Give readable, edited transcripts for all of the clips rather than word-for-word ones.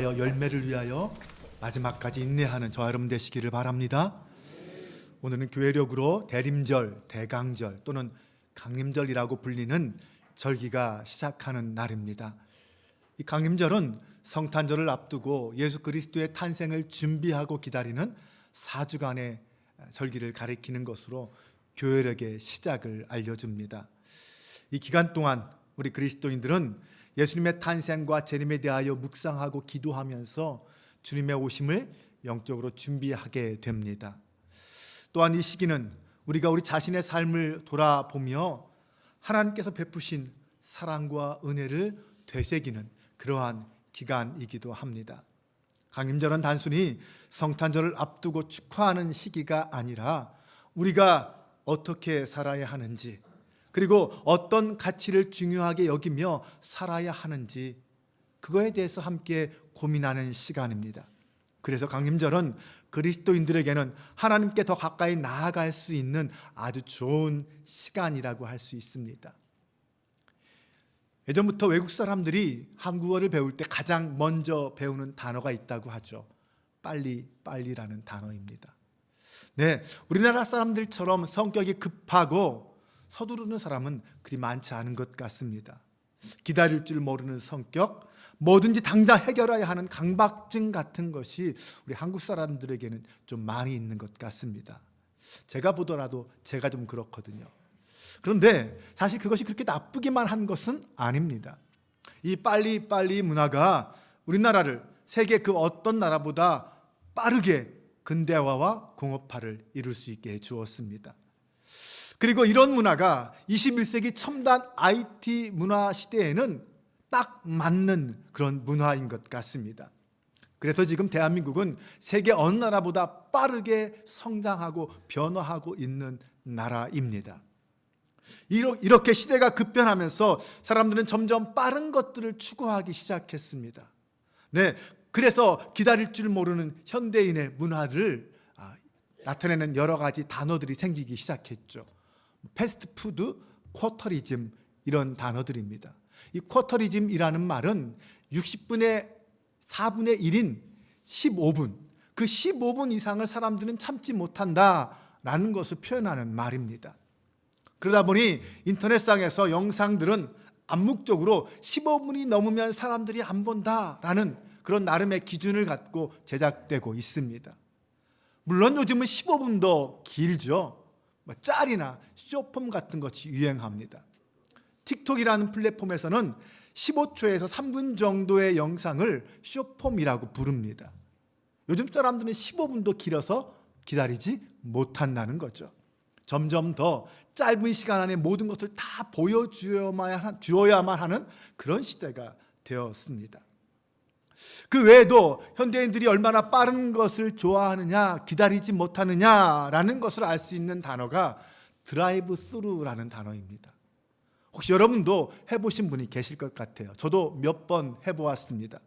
열매를 위하여 마지막까지 인내하는 저와 여러분 되시기를 바랍니다. 오늘은 교회력으로 대림절, 대강절 또는 강림절이라고 불리는 절기가 시작하는 날입니다. 이 강림절은 성탄절을 앞두고 예수 그리스도의 탄생을 준비하고 기다리는 4주간의 절기를 가리키는 것으로 교회력의 시작을 알려줍니다. 이 기간 동안 우리 그리스도인들은 예수님의 탄생과 재림에 대하여 묵상하고 기도하면서 주님의 오심을 영적으로 준비하게 됩니다. 또한 이 시기는 우리가 우리 자신의 삶을 돌아보며 하나님께서 베푸신 사랑과 은혜를 되새기는 그러한 기간이기도 합니다. 강림절은 단순히 성탄절을 앞두고 축하하는 시기가 아니라 우리가 어떻게 살아야 하는지, 그리고 어떤 가치를 중요하게 여기며 살아야 하는지, 그거에 대해서 함께 고민하는 시간입니다. 그래서 강림절은 그리스도인들에게는 하나님께 더 가까이 나아갈 수 있는 아주 좋은 시간이라고 할 수 있습니다. 예전부터 외국 사람들이 한국어를 배울 때 가장 먼저 배우는 단어가 있다고 하죠. 빨리라는 단어입니다. 네, 우리나라 사람들처럼 성격이 급하고 서두르는 사람은 그리 많지 않은 것 같습니다. 기다릴 줄 모르는 성격, 뭐든지 당장 해결해야 하는 강박증 같은 것이 우리 한국 사람들에게는 좀 많이 있는 것 같습니다. 제가 보더라도 제가 좀 그렇거든요. 그런데 사실 그것이 그렇게 나쁘기만 한 것은 아닙니다. 이 빨리 문화가 우리나라를 세계 그 어떤 나라보다 빠르게 근대화와 공업화를 이룰 수 있게 해주었습니다. 그리고 이런 문화가 21세기 첨단 IT 문화 시대에는 딱 맞는 그런 문화인 것 같습니다. 그래서 지금 대한민국은 세계 어느 나라보다 빠르게 성장하고 변화하고 있는 나라입니다. 이렇게 시대가 급변하면서 사람들은 점점 빠른 것들을 추구하기 시작했습니다. 네, 그래서 기다릴 줄 모르는 현대인의 문화를 나타내는 여러 가지 단어들이 생기기 시작했죠. 패스트푸드, 쿼터리즘, 이런 단어들입니다. 이 쿼터리즘이라는 말은 60분의 4분의 1인 15분, 그 15분 이상을 사람들은 참지 못한다라는 것을 표현하는 말입니다. 그러다 보니 인터넷상에서 영상들은 암묵적으로 15분이 넘으면 사람들이 안 본다라는 그런 나름의 기준을 갖고 제작되고 있습니다. 물론 요즘은 15분도 길죠. 짤이나 쇼폼 같은 것이 유행합니다. 틱톡이라는 플랫폼에서는 15초에서 3분 정도의 영상을 쇼폼이라고 부릅니다. 요즘 사람들은 15분도 길어서 기다리지 못한다는 거죠. 점점 더 짧은 시간 안에 모든 것을 다 보여주어야만 하는 그런 시대가 되었습니다. 그 외에도 현대인들이 얼마나 빠른 것을 좋아하느냐, 기다리지 못하느냐라는 것을 알 수 있는 단어가 드라이브 스루라는 단어입니다. 혹시 여러분도 해보신 분이 계실 것 같아요. 저도 몇 번 해보았습니다.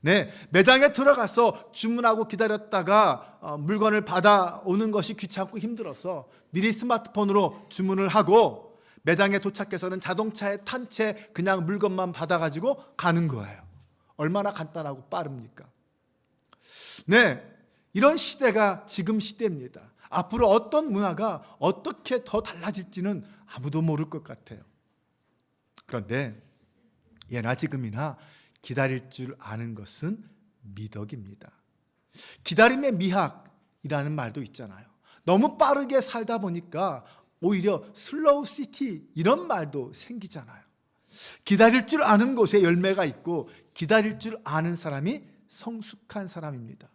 네, 매장에 들어가서 주문하고 기다렸다가 물건을 받아오는 것이 귀찮고 힘들어서 미리 스마트폰으로 주문을 하고 매장에 도착해서는 자동차에 탄 채 그냥 물건만 받아가지고 가는 거예요. 얼마나 간단하고 빠릅니까? 네, 이런 시대가 지금 시대입니다. 앞으로 어떤 문화가 어떻게 더 달라질지는 아무도 모를 것 같아요. 그런데 예나 지금이나 기다릴 줄 아는 것은 미덕입니다. 기다림의 미학이라는 말도 있잖아요. 너무 빠르게 살다 보니까 오히려 슬로우 시티 이런 말도 생기잖아요. 기다릴 줄 아는 곳에 열매가 있고 기다릴 줄 아는 사람이 성숙한 사람입니다.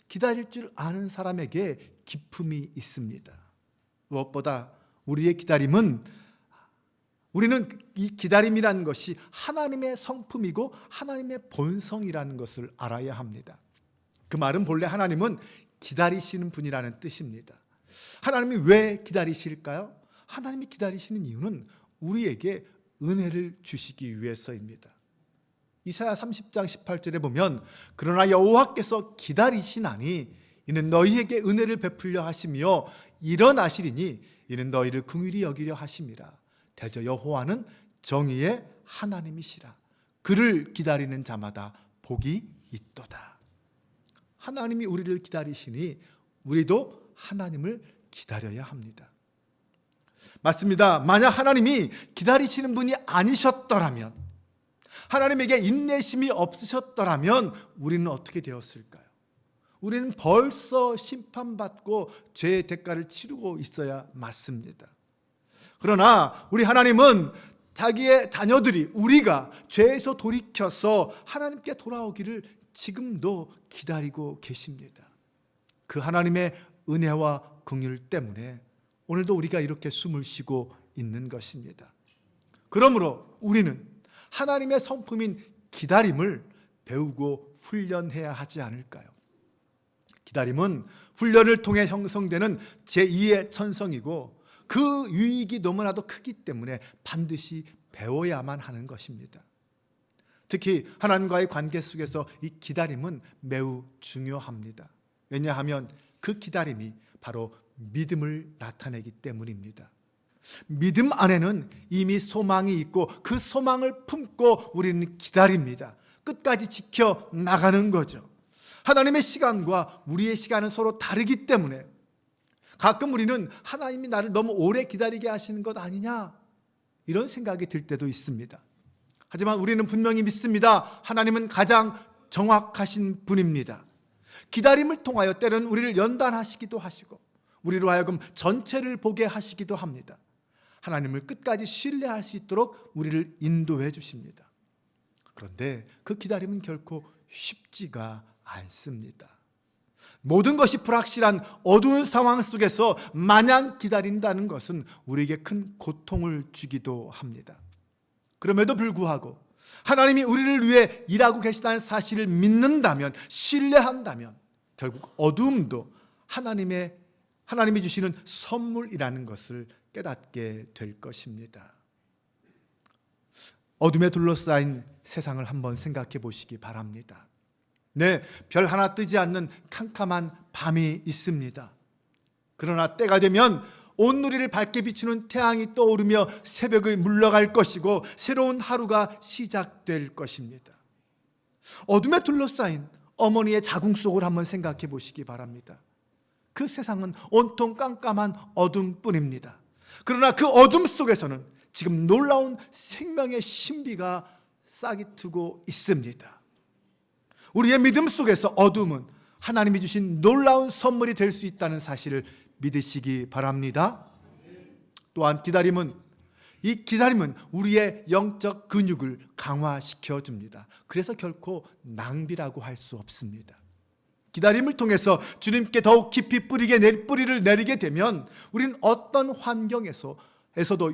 기다릴 줄 아는 사람에게 기품이 있습니다. 무엇보다 우리의 기다림은, 우리는 이 기다림이라는 것이 하나님의 성품이고 하나님의 본성이라는 것을 알아야 합니다. 그 말은 본래 하나님은 기다리시는 분이라는 뜻입니다. 하나님이 왜 기다리실까요? 하나님이 기다리시는 이유는 우리에게 은혜를 주시기 위해서입니다. 이사야 30장 18절에 보면 그러나 여호와께서 기다리시나니 이는 너희에게 은혜를 베풀려 하시며 일어나시리니 이는 너희를 긍휼히 여기려 하심이라. 대저 여호와는 정의의 하나님이시라. 그를 기다리는 자마다 복이 있도다. 하나님이 우리를 기다리시니 우리도 하나님을 기다려야 합니다. 맞습니다. 만약 하나님이 기다리시는 분이 아니셨더라면, 하나님에게 인내심이 없으셨더라면 우리는 어떻게 되었을까요? 우리는 벌써 심판받고 죄의 대가를 치르고 있어야 맞습니다. 그러나 우리 하나님은 자기의 자녀들이, 우리가 죄에서 돌이켜서 하나님께 돌아오기를 지금도 기다리고 계십니다. 그 하나님의 은혜와 긍휼 때문에 오늘도 우리가 이렇게 숨을 쉬고 있는 것입니다. 그러므로 우리는 하나님의 성품인 기다림을 배우고 훈련해야 하지 않을까요? 기다림은 훈련을 통해 형성되는 제2의 천성이고 그 유익이 너무나도 크기 때문에 반드시 배워야만 하는 것입니다. 특히 하나님과의 관계 속에서 이 기다림은 매우 중요합니다. 왜냐하면 그 기다림이 바로 믿음을 나타내기 때문입니다. 믿음 안에는 이미 소망이 있고 그 소망을 품고 우리는 기다립니다. 끝까지 지켜 나가는 거죠. 하나님의 시간과 우리의 시간은 서로 다르기 때문에 가끔 우리는 하나님이 나를 너무 오래 기다리게 하시는 것 아니냐, 이런 생각이 들 때도 있습니다. 하지만 우리는 분명히 믿습니다. 하나님은 가장 정확하신 분입니다. 기다림을 통하여 때로는 우리를 연단하시기도 하시고 우리로 하여금 전체를 보게 하시기도 합니다. 하나님을 끝까지 신뢰할 수 있도록 우리를 인도해 주십니다. 그런데 그 기다림은 결코 쉽지가 않습니다. 모든 것이 불확실한 어두운 상황 속에서 마냥 기다린다는 것은 우리에게 큰 고통을 주기도 합니다. 그럼에도 불구하고 하나님이 우리를 위해 일하고 계시다는 사실을 믿는다면, 신뢰한다면 결국 어두움도 하나님이 주시는 선물이라는 것을 깨닫게 될 것입니다. 어둠에 둘러싸인 세상을 한번 생각해 보시기 바랍니다. 네, 별 하나 뜨지 않는 캄캄한 밤이 있습니다. 그러나 때가 되면 온누리를 밝게 비추는 태양이 떠오르며 새벽이 물러갈 것이고 새로운 하루가 시작될 것입니다. 어둠에 둘러싸인 어머니의 자궁 속을 한번 생각해 보시기 바랍니다. 그 세상은 온통 깜깜한 어둠뿐입니다. 그러나 그 어둠 속에서는 지금 놀라운 생명의 신비가 싹이 트고 있습니다. 우리의 믿음 속에서 어둠은 하나님이 주신 놀라운 선물이 될 수 있다는 사실을 믿으시기 바랍니다. 또한 이 기다림은 우리의 영적 근육을 강화시켜 줍니다. 그래서 결코 낭비라고 할 수 없습니다. 기다림을 통해서 주님께 더욱 깊이 뿌리를 내리게 되면 우리는 어떤 환경에서도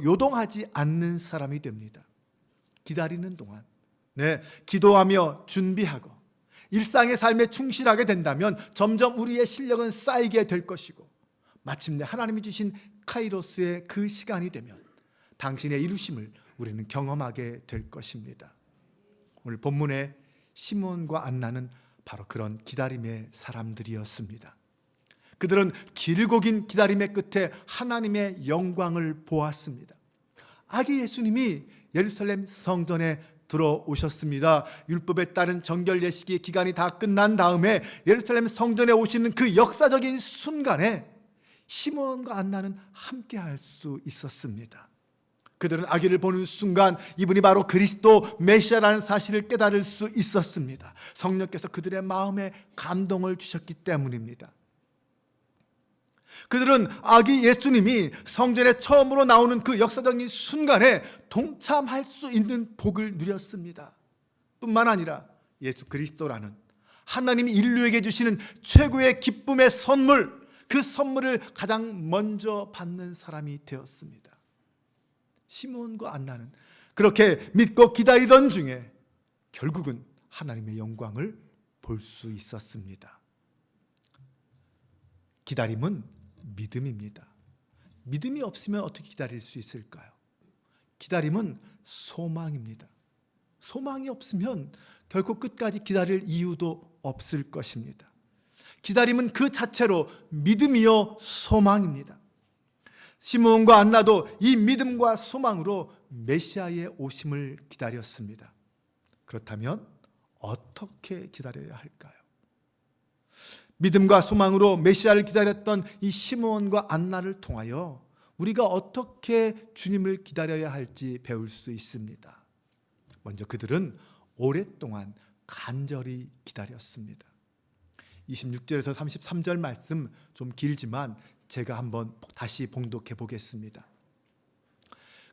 요동하지 않는 사람이 됩니다. 기다리는 동안 기도하며 준비하고 일상의 삶에 충실하게 된다면 점점 우리의 실력은 쌓이게 될 것이고 마침내 하나님이 주신 카이로스의 그 시간이 되면 당신의 이루심을 우리는 경험하게 될 것입니다. 오늘 본문의 시므온과 안나는 바로 그런 기다림의 사람들이었습니다. 그들은 길고 긴 기다림의 끝에 하나님의 영광을 보았습니다. 아기 예수님이 예루살렘 성전에 들어오셨습니다. 율법에 따른 정결 예식의 기간이 다 끝난 다음에 예루살렘 성전에 오시는 그 역사적인 순간에 시므온과 안나는 함께 할 수 있었습니다. 그들은 아기를 보는 순간 이분이 바로 그리스도 메시아라는 사실을 깨달을 수 있었습니다. 성령께서 그들의 마음에 감동을 주셨기 때문입니다. 그들은 아기 예수님이 성전에 처음으로 나오는 그 역사적인 순간에 동참할 수 있는 복을 누렸습니다. 뿐만 아니라 예수 그리스도라는 하나님이 인류에게 주시는 최고의 기쁨의 선물, 그 선물을 가장 먼저 받는 사람이 되었습니다. 시므온과 안나는 그렇게 믿고 기다리던 중에 결국은 하나님의 영광을 볼 수 있었습니다. 기다림은 믿음입니다. 믿음이 없으면 어떻게 기다릴 수 있을까요? 기다림은 소망입니다. 소망이 없으면 결코 끝까지 기다릴 이유도 없을 것입니다. 기다림은 그 자체로 믿음이요 소망입니다. 시므온과 안나도 이 믿음과 소망으로 메시아의 오심을 기다렸습니다. 그렇다면 어떻게 기다려야 할까요? 믿음과 소망으로 메시아를 기다렸던 이 시므온과 안나를 통하여 우리가 어떻게 주님을 기다려야 할지 배울 수 있습니다. 먼저 그들은 오랫동안 간절히 기다렸습니다. 26절에서 33절 말씀 좀 길지만 제가 한번 다시 봉독해 보겠습니다.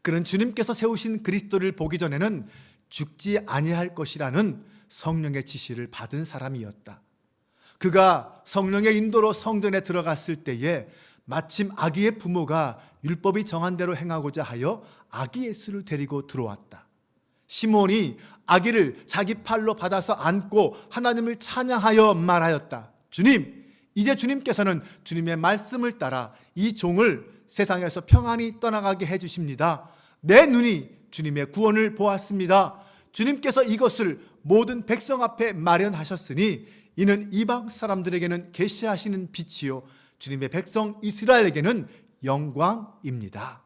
그는 주님께서 세우신 그리스도를 보기 전에는 죽지 아니할 것이라는 성령의 지시를 받은 사람이었다. 그가 성령의 인도로 성전에 들어갔을 때에 마침 아기의 부모가 율법이 정한 대로 행하고자 하여 아기 예수를 데리고 들어왔다. 시몬이 아기를 자기 팔로 받아서 안고 하나님을 찬양하여 말하였다. 주님, 이제 주님께서는 주님의 말씀을 따라 이 종을 세상에서 평안히 떠나가게 해주십니다. 내 눈이 주님의 구원을 보았습니다. 주님께서 이것을 모든 백성 앞에 마련하셨으니 이는 이방 사람들에게는 계시하시는 빛이요 주님의 백성 이스라엘에게는 영광입니다.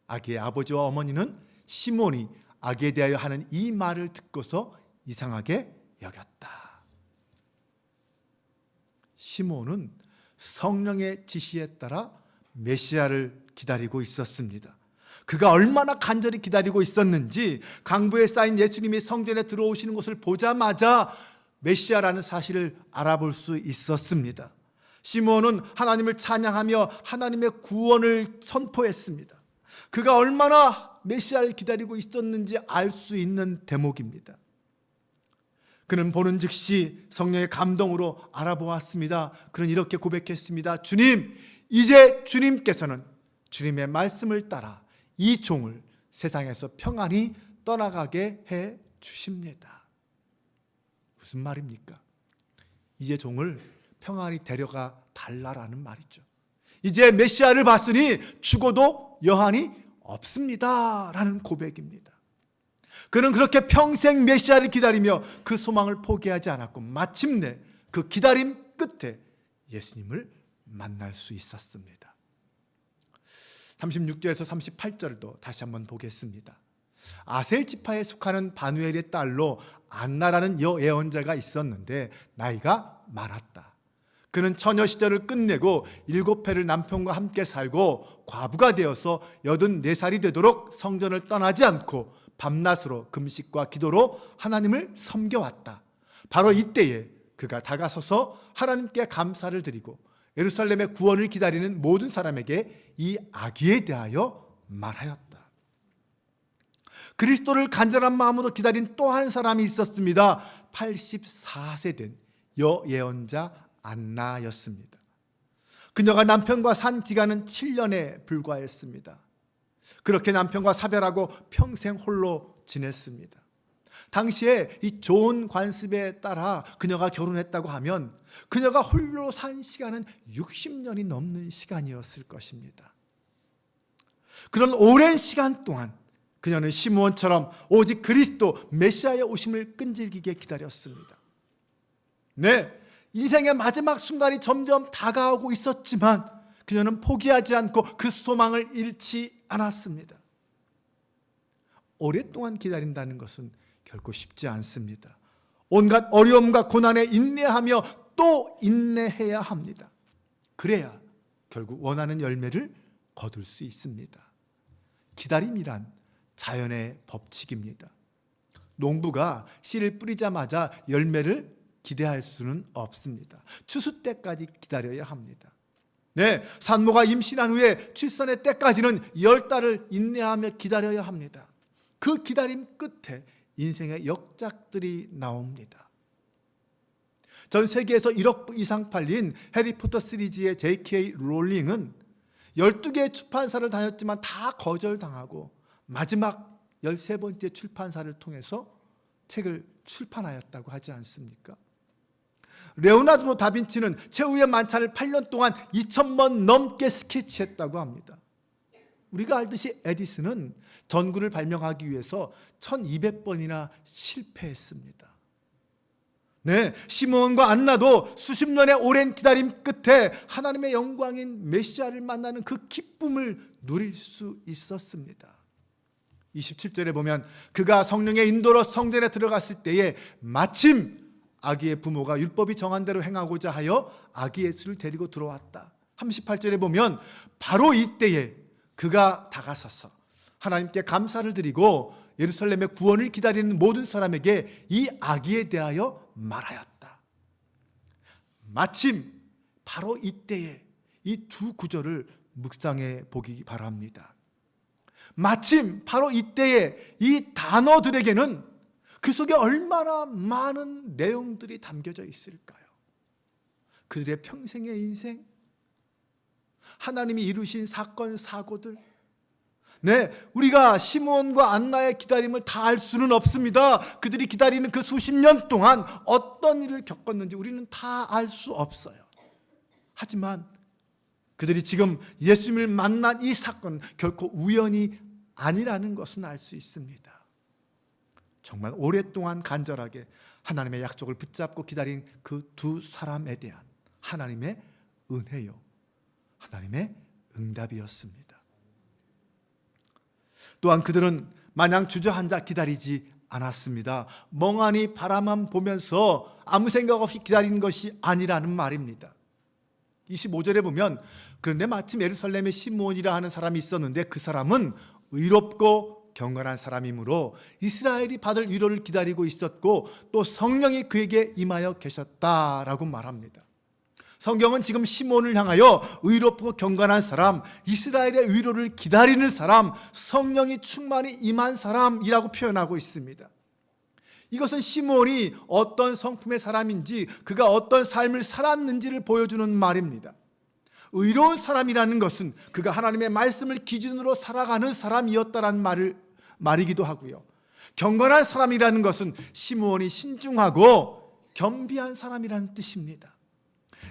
아기의 아버지와 어머니는 시몬이 아기에 대하여 하는 이 말을 듣고서 이상하게 여겼다. 시몬은 성령의 지시에 따라 메시아를 기다리고 있었습니다. 그가 얼마나 간절히 기다리고 있었는지 강부에 쌓인 예수님이 성전에 들어오시는 것을 보자마자 메시아라는 사실을 알아볼 수 있었습니다. 시몬은 하나님을 찬양하며 하나님의 구원을 선포했습니다. 그가 얼마나 메시아를 기다리고 있었는지 알 수 있는 대목입니다. 그는 보는 즉시 성령의 감동으로 알아보았습니다. 그는 이렇게 고백했습니다. 주님, 이제 주님께서는 주님의 말씀을 따라 이 종을 세상에서 평안히 떠나가게 해 주십니다. 무슨 말입니까? 이제 종을 평안히 데려가 달라라는 말이죠. 이제 메시아를 봤으니 죽어도 여한이 없습니다 라는 고백입니다. 그는 그렇게 평생 메시아를 기다리며 그 소망을 포기하지 않았고 마침내 그 기다림 끝에 예수님을 만날 수 있었습니다. 36절에서 38절도 다시 한번 보겠습니다. 아셀 지파에 속하는 바누엘의 딸로 안나라는 여예언자가 있었는데 나이가 많았다. 그는 처녀 시절을 끝내고 7해를 남편과 함께 살고 과부가 되어서 84살이 되도록 성전을 떠나지 않고 밤낮으로 금식과 기도로 하나님을 섬겨왔다. 바로 이때에 그가 다가서서 하나님께 감사를 드리고 예루살렘의 구원을 기다리는 모든 사람에게 이 아기에 대하여 말하였다. 그리스도를 간절한 마음으로 기다린 또 한 사람이 있었습니다. 84세 된 여예언자 안나였습니다. 그녀가 남편과 산 기간은 7년에 불과했습니다. 그렇게 남편과 사별하고 평생 홀로 지냈습니다. 당시에 이 좋은 관습에 따라 그녀가 결혼했다고 하면 그녀가 홀로 산 시간은 60년이 넘는 시간이었을 것입니다. 그런 오랜 시간 동안 그녀는 시므온처럼 오직 그리스도 메시아의 오심을 끈질기게 기다렸습니다. 네, 인생의 마지막 순간이 점점 다가오고 있었지만 그녀는 포기하지 않고 그 소망을 잃지 않았습니다. 오랫동안 기다린다는 것은 결코 쉽지 않습니다. 온갖 어려움과 고난에 인내하며 또 인내해야 합니다. 그래야 결국 원하는 열매를 거둘 수 있습니다. 기다림이란 자연의 법칙입니다. 농부가 씨를 뿌리자마자 열매를 기대할 수는 없습니다. 추수 때까지 기다려야 합니다. 네, 산모가 임신한 후에 출산의 때까지는 10달을 인내하며 기다려야 합니다. 그 기다림 끝에 인생의 역작들이 나옵니다. 전 세계에서 1억 이상 팔린 해리포터 시리즈의 J.K. 롤링은 12개의 출판사를 다녔지만 다 거절당하고 마지막 13번째 출판사를 통해서 책을 출판하였다고 하지 않습니까? 레오나르도 다빈치는 최후의 만찬을 8년 동안 2000번 넘게 스케치했다고 합니다. 우리가 알듯이 에디슨은 전구를 발명하기 위해서 1200번이나 실패했습니다. 네, 시므온과 안나도 수십 년의 오랜 기다림 끝에 하나님의 영광인 메시아를 만나는 그 기쁨을 누릴 수 있었습니다. 27절에 보면 그가 성령의 인도로 성전에 들어갔을 때에 마침 아기의 부모가 율법이 정한 대로 행하고자 하여 아기 예수를 데리고 들어왔다. 38절에 보면 바로 이때에 그가 다가서서 하나님께 감사를 드리고 예루살렘의 구원을 기다리는 모든 사람에게 이 아기에 대하여 말하였다. 마침 바로 이때에 이 두 구절을 묵상해 보기 바랍니다. 마침 바로 이때에 이 단어들에게는 그 속에 얼마나 많은 내용들이 담겨져 있을까요? 그들의 평생의 인생, 하나님이 이루신 사건, 사고들. 네, 우리가 시므온과 안나의 기다림을 다 알 수는 없습니다. 그들이 기다리는 그 수십 년 동안 어떤 일을 겪었는지 우리는 다 알 수 없어요. 하지만 그들이 지금 예수님을 만난 이 사건 결코 우연이 아니라는 것은 알 수 있습니다. 정말 오랫동안 간절하게 하나님의 약속을 붙잡고 기다린 그 두 사람에 대한 하나님의 은혜요, 하나님의 응답이었습니다. 또한 그들은 마냥 주저앉아 기다리지 않았습니다. 멍하니 바라만 보면서 아무 생각 없이 기다리는 것이 아니라는 말입니다. 25절에 보면 그런데 마침 예루살렘에 시므온이라 하는 사람이 있었는데 그 사람은 의롭고 경건한 사람이므로 이스라엘이 받을 위로를 기다리고 있었고 또 성령이 그에게 임하여 계셨다라고 말합니다. 성경은 지금 시므온을 향하여 의롭고 경건한 사람, 이스라엘의 위로를 기다리는 사람, 성령이 충만히 임한 사람이라고 표현하고 있습니다. 이것은 시므온이 어떤 성품의 사람인지, 그가 어떤 삶을 살았는지를 보여주는 말입니다. 의로운 사람이라는 것은 그가 하나님의 말씀을 기준으로 살아가는 사람이었다는 말이기도 하고요. 경건한 사람이라는 것은 시므온이 신중하고 겸비한 사람이라는 뜻입니다.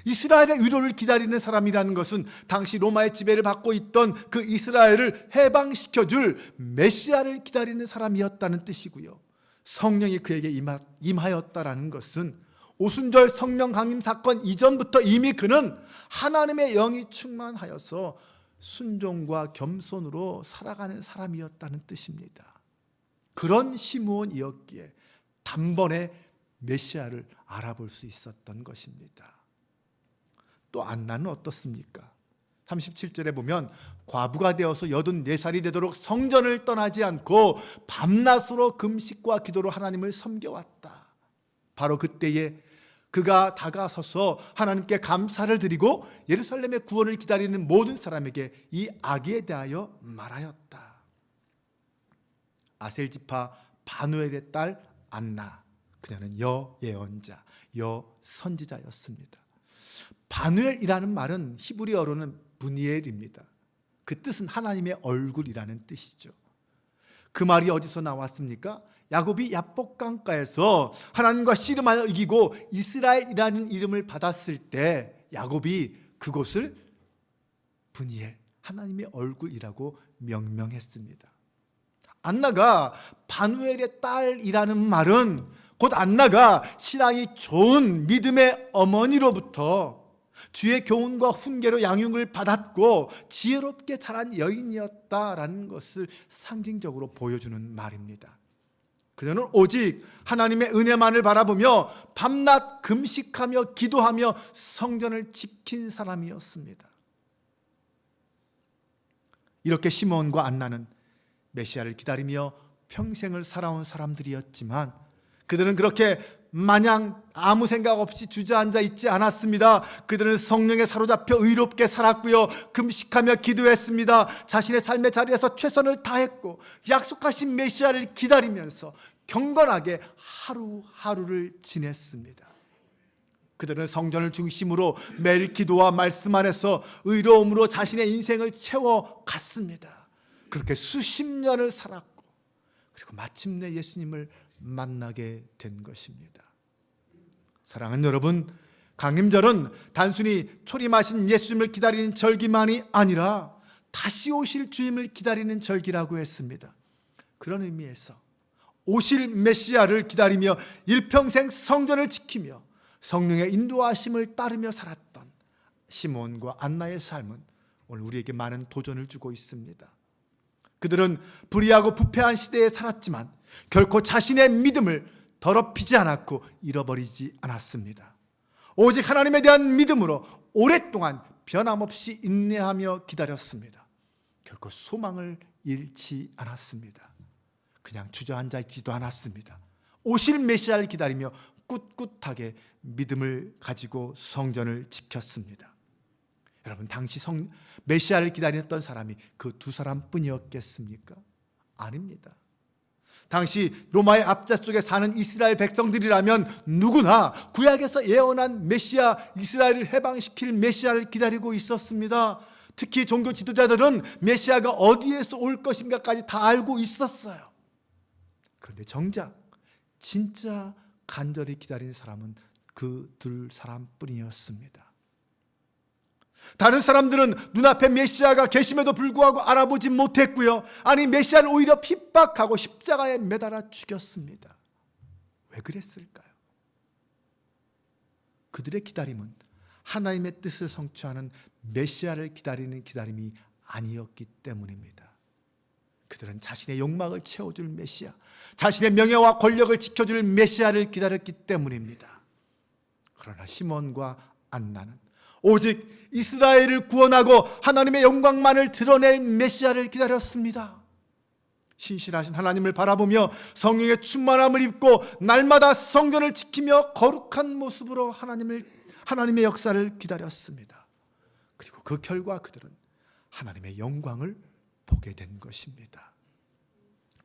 이스라엘의 위로를 기다리는 사람이라는 것은 당시 로마의 지배를 받고 있던 그 이스라엘을 해방시켜줄 메시아를 기다리는 사람이었다는 뜻이고요. 성령이 그에게 임하였다라는 것은 오순절 성령 강림 사건 이전부터 이미 그는 하나님의 영이 충만하여서 순종과 겸손으로 살아가는 사람이었다는 뜻입니다. 그런 시므온이었기에 단번에 메시아를 알아볼 수 있었던 것입니다. 또 안나는 어떻습니까? 37절에 보면 과부가 되어서 84살이 되도록 성전을 떠나지 않고 밤낮으로 금식과 기도로 하나님을 섬겨왔다. 바로 그때에 그가 다가서서 하나님께 감사를 드리고 예루살렘의 구원을 기다리는 모든 사람에게 이 아기에 대하여 말하였다. 아셀 지파 바누엘의 딸 안나, 그녀는 여예언자, 여선지자였습니다. 바누엘이라는 말은 히브리어로는 브니엘입니다. 그 뜻은 하나님의 얼굴이라는 뜻이죠. 그 말이 어디서 나왔습니까? 야곱이 야복강가에서 하나님과 씨름하여 이기고 이스라엘이라는 이름을 받았을 때 야곱이 그곳을 브니엘, 하나님의 얼굴이라고 명명했습니다. 안나가 바누엘의 딸이라는 말은 곧 안나가 신앙이 좋은 믿음의 어머니로부터 주의 교훈과 훈계로 양육을 받았고 지혜롭게 자란 여인이었다라는 것을 상징적으로 보여주는 말입니다. 그녀는 오직 하나님의 은혜만을 바라보며 밤낮 금식하며 기도하며 성전을 지킨 사람이었습니다. 이렇게 시므온과 안나는 메시아를 기다리며 평생을 살아온 사람들이었지만 그들은 그렇게 마냥 아무 생각 없이 주저앉아 있지 않았습니다. 그들은 성령에 사로잡혀 의롭게 살았고요, 금식하며 기도했습니다. 자신의 삶의 자리에서 최선을 다했고 약속하신 메시아를 기다리면서 경건하게 하루하루를 지냈습니다. 그들은 성전을 중심으로 매일 기도와 말씀 안에서 의로움으로 자신의 인생을 채워갔습니다. 그렇게 수십 년을 살았고 그리고 마침내 예수님을 만나게 된 것입니다. 사랑하는 여러분, 강림절은 단순히 초림하신 예수님을 기다리는 절기만이 아니라 다시 오실 주님을 기다리는 절기라고 했습니다. 그런 의미에서 오실 메시아를 기다리며 일평생 성전을 지키며 성령의 인도하심을 따르며 살았던 시므온과 안나의 삶은 오늘 우리에게 많은 도전을 주고 있습니다. 그들은 불의하고 부패한 시대에 살았지만 결코 자신의 믿음을 더럽히지 않았고 잃어버리지 않았습니다. 오직 하나님에 대한 믿음으로 오랫동안 변함없이 인내하며 기다렸습니다. 결코 소망을 잃지 않았습니다. 그냥 주저앉아 있지도 않았습니다. 오실 메시아를 기다리며 꿋꿋하게 믿음을 가지고 성전을 지켰습니다. 여러분, 당시 메시아를 기다렸던 사람이 그 두 사람뿐이었겠습니까? 아닙니다. 당시 로마의 압제 속에 사는 이스라엘 백성들이라면 누구나 구약에서 예언한 메시아, 이스라엘을 해방시킬 메시아를 기다리고 있었습니다. 특히 종교 지도자들은 메시아가 어디에서 올 것인가까지 다 알고 있었어요. 그런데 정작 진짜 간절히 기다린 사람은 그 둘 사람뿐이었습니다. 다른 사람들은 눈앞에 메시아가 계심에도 불구하고 알아보지 못했고요. 아니, 메시아를 오히려 핍박하고 십자가에 매달아 죽였습니다. 왜 그랬을까요? 그들의 기다림은 하나님의 뜻을 성취하는 메시아를 기다리는 기다림이 아니었기 때문입니다. 그들은 자신의 욕망을 채워줄 메시아, 자신의 명예와 권력을 지켜줄 메시아를 기다렸기 때문입니다. 그러나 시몬과 안나는 오직 이스라엘을 구원하고 하나님의 영광만을 드러낼 메시아를 기다렸습니다. 신실하신 하나님을 바라보며 성령의 충만함을 입고 날마다 성전을 지키며 거룩한 모습으로 하나님의 역사를 기다렸습니다. 그리고 그 결과 그들은 하나님의 영광을 보게 된 것입니다.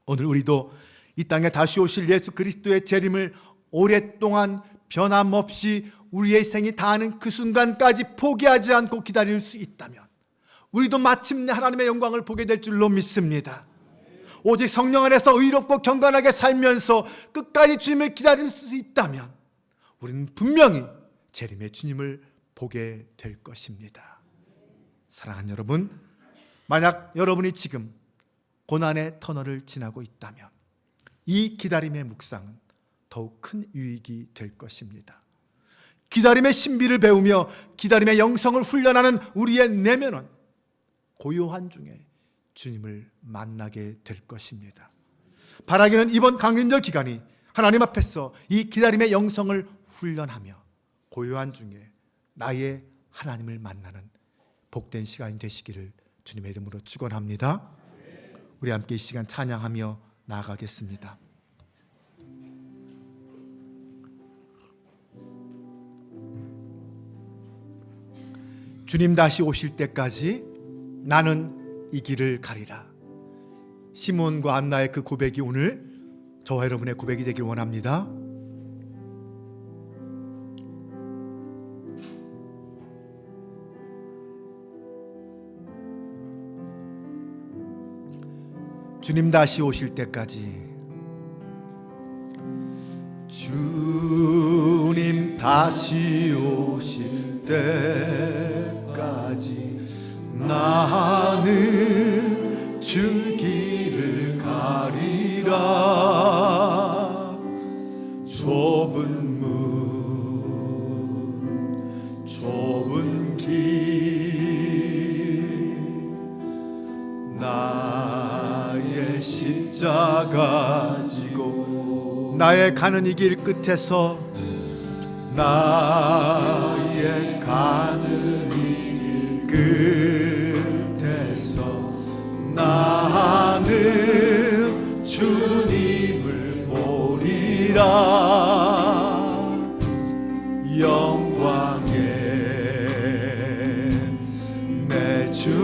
오늘 우리도 이 땅에 다시 오실 예수 그리스도의 재림을 오랫동안 변함없이 우리의 생이 다하는 그 순간까지 포기하지 않고 기다릴 수 있다면 우리도 마침내 하나님의 영광을 보게 될 줄로 믿습니다. 오직 성령 안에서 의롭고 경건하게 살면서 끝까지 주님을 기다릴 수 있다면 우리는 분명히 재림의 주님을 보게 될 것입니다. 사랑하는 여러분, 만약 여러분이 지금 고난의 터널을 지나고 있다면 이 기다림의 묵상은 더욱 큰 유익이 될 것입니다. 기다림의 신비를 배우며 기다림의 영성을 훈련하는 우리의 내면은 고요한 중에 주님을 만나게 될 것입니다. 바라기는 이번 강림절 기간이 하나님 앞에서 이 기다림의 영성을 훈련하며 고요한 중에 나의 하나님을 만나는 복된 시간이 되시기를 주님의 이름으로 축원합니다. 우리 함께 이 시간 찬양하며 나아가겠습니다. 주님 다시 오실 때까지 나는 이 길을 가리라. 시몬과 안나의 그 고백이 오늘 저와 여러분의 고백이 되길 원합니다. 주님 다시 오실 때까지, 주님 다시 오실 때까지 나는 주 길을 가리라. 좁은 문, 좁은 길, 나의 십자가 지고 나의 가는 이 길 끝에서, 나의 가는 이 길 끝에서 나는 주님을 보리라. 영광의 내 주님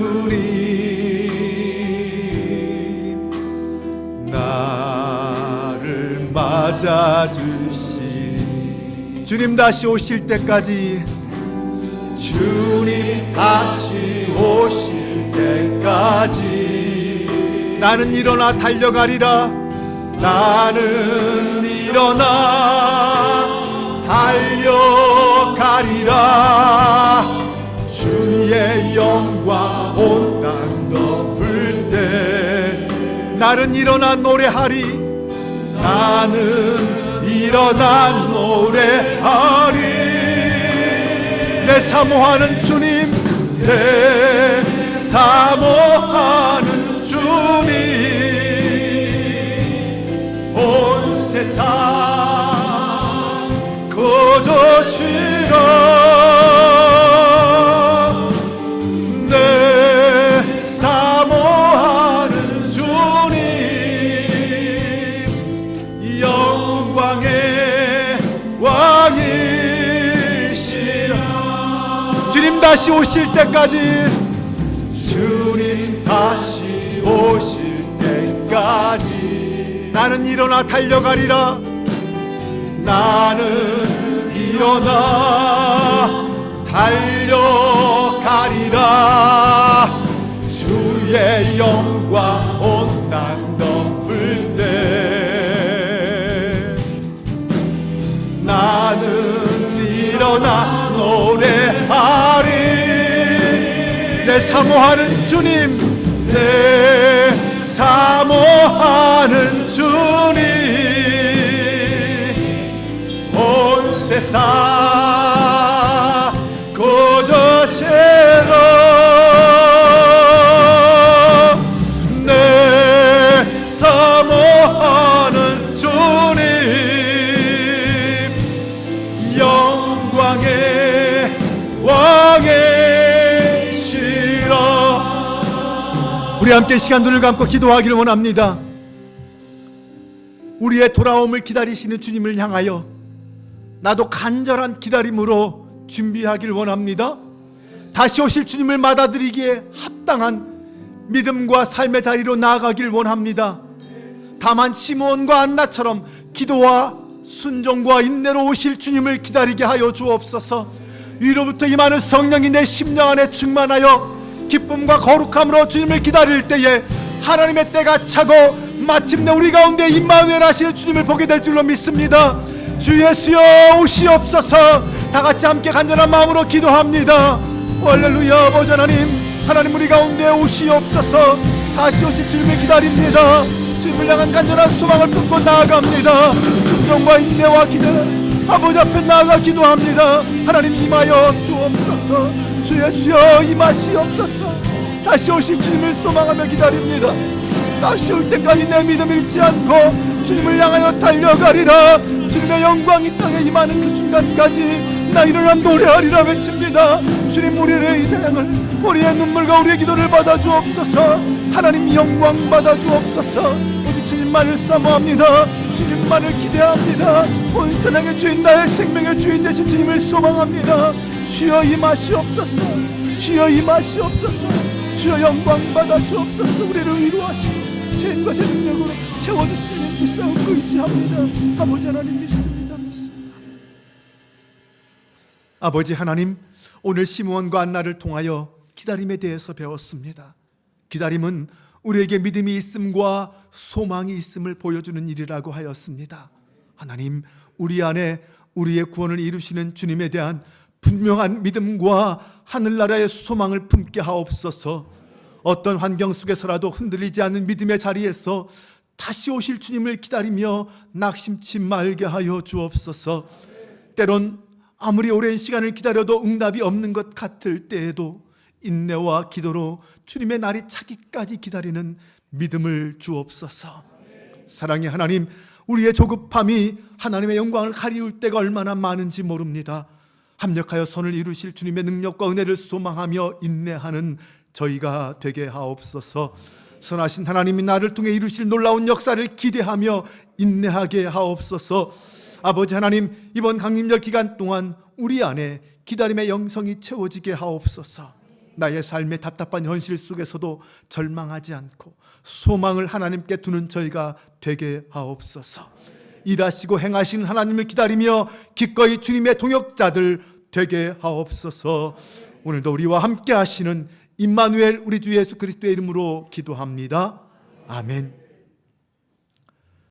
나를 맞아주시리. 주님 다시 오실 때까지, 주님 다시 오실 때까지 나는 일어나 달려가리라. 나는 일어나 달려가리라. 주의 영광 온 땅 덮을 때 나는 일어나 노래하리. 나는 일어나 노래하리. 내 사모하는 주님, 내 사모하는 주님 주님 온 세상 거두시라. 내 사모하는 주님 영광의 왕이시라. 주님 다시 오실 때까지, 주님 다시 오실 때까지 나는 일어나 달려가리라. 나는 일어나 달려가리라. 주의 영광 온 땅 덮을 때 나는 일어나 노래하리. 내 사모하는 주님, 내 사모하는 주님 온 세상 거두시라. 내 사모하는 주님 영광의 왕이시라. 우리 함께 시간 눈을 감고 기도하기를 원합니다. 우리의 돌아옴을 기다리시는 주님을 향하여 나도 간절한 기다림으로 준비하길 원합니다. 다시 오실 주님을 받아들이기에 합당한 믿음과 삶의 자리로 나아가길 원합니다. 다만 시므온과 안나처럼 기도와 순종과 인내로 오실 주님을 기다리게 하여 주옵소서. 위로부터 임하는 성령이 내 심령 안에 충만하여 기쁨과 거룩함으로 주님을 기다릴 때에 하나님의 때가 차고 마침내 우리 가운데 임마누엘 하시는 주님을 보게 될 줄로 믿습니다. 주 예수여 오시옵소서. 다같이 함께 간절한 마음으로 기도합니다. 할렐루야. 아버지 하나님 우리 가운데 오시옵소서. 다시 오실 주님을 기다립니다. 주님을 향한 간절한 소망을 품고 나아갑니다. 순종과 인내와 기도 아버지 앞에 나아가 기도합니다. 하나님 임하여 주옵소서. 주 예수여 임하시옵소서. 다시 오실 주님을 소망하며 기다립니다. 다시 올 때까지 내 믿음 잃지 않고 주님을 향하여 달려가리라. 주님의 영광이 땅에 임하는 그 순간까지 나 일어나 노래하리라 외칩니다. 주님 우리의 사랑을, 우리의 눈물과 우리의 기도를 받아 주옵소서. 하나님 영광 받아 주옵소서. 우리 주님만을 사모합니다. 주님만을 기대합니다. 온 세상의 주인, 나의 생명의 주인 되신 주님을 소망합니다. 주여 임하시옵소서. 주여 임하시옵소서. 주여 영광 받아 주옵소서. 우리를 위로하시고 생과 새 능력으로 채워주실 주님 믿사옵고 의지합니다. 아버지 하나님 믿습니다. 아버지 하나님, 오늘 시므온과 안나를 통하여 기다림에 대해서 배웠습니다. 기다림은 우리에게 믿음이 있음과 소망이 있음을 보여주는 일이라고 하였습니다. 하나님, 우리 안에 우리의 구원을 이루시는 주님에 대한 분명한 믿음과 하늘나라의 소망을 품게 하옵소서. 어떤 환경 속에서라도 흔들리지 않는 믿음의 자리에서 다시 오실 주님을 기다리며 낙심치 말게 하여 주옵소서. 때론 아무리 오랜 시간을 기다려도 응답이 없는 것 같을 때에도 인내와 기도로 주님의 날이 차기까지 기다리는 믿음을 주옵소서. 사랑의 하나님, 우리의 조급함이 하나님의 영광을 가리울 때가 얼마나 많은지 모릅니다. 합력하여 선을 이루실 주님의 능력과 은혜를 소망하며 인내하는 저희가 되게 하옵소서. 선하신 하나님이 나를 통해 이루실 놀라운 역사를 기대하며 인내하게 하옵소서. 아버지 하나님, 이번 강림절 기간 동안 우리 안에 기다림의 영성이 채워지게 하옵소서. 나의 삶의 답답한 현실 속에서도 절망하지 않고 소망을 하나님께 두는 저희가 되게 하옵소서. 일하시고 행하신 하나님을 기다리며 기꺼이 주님의 동역자들 되게 하옵소서. 오늘도 우리와 함께 하시는 임마누엘 우리 주 예수 그리스도의 이름으로 기도합니다. 아멘.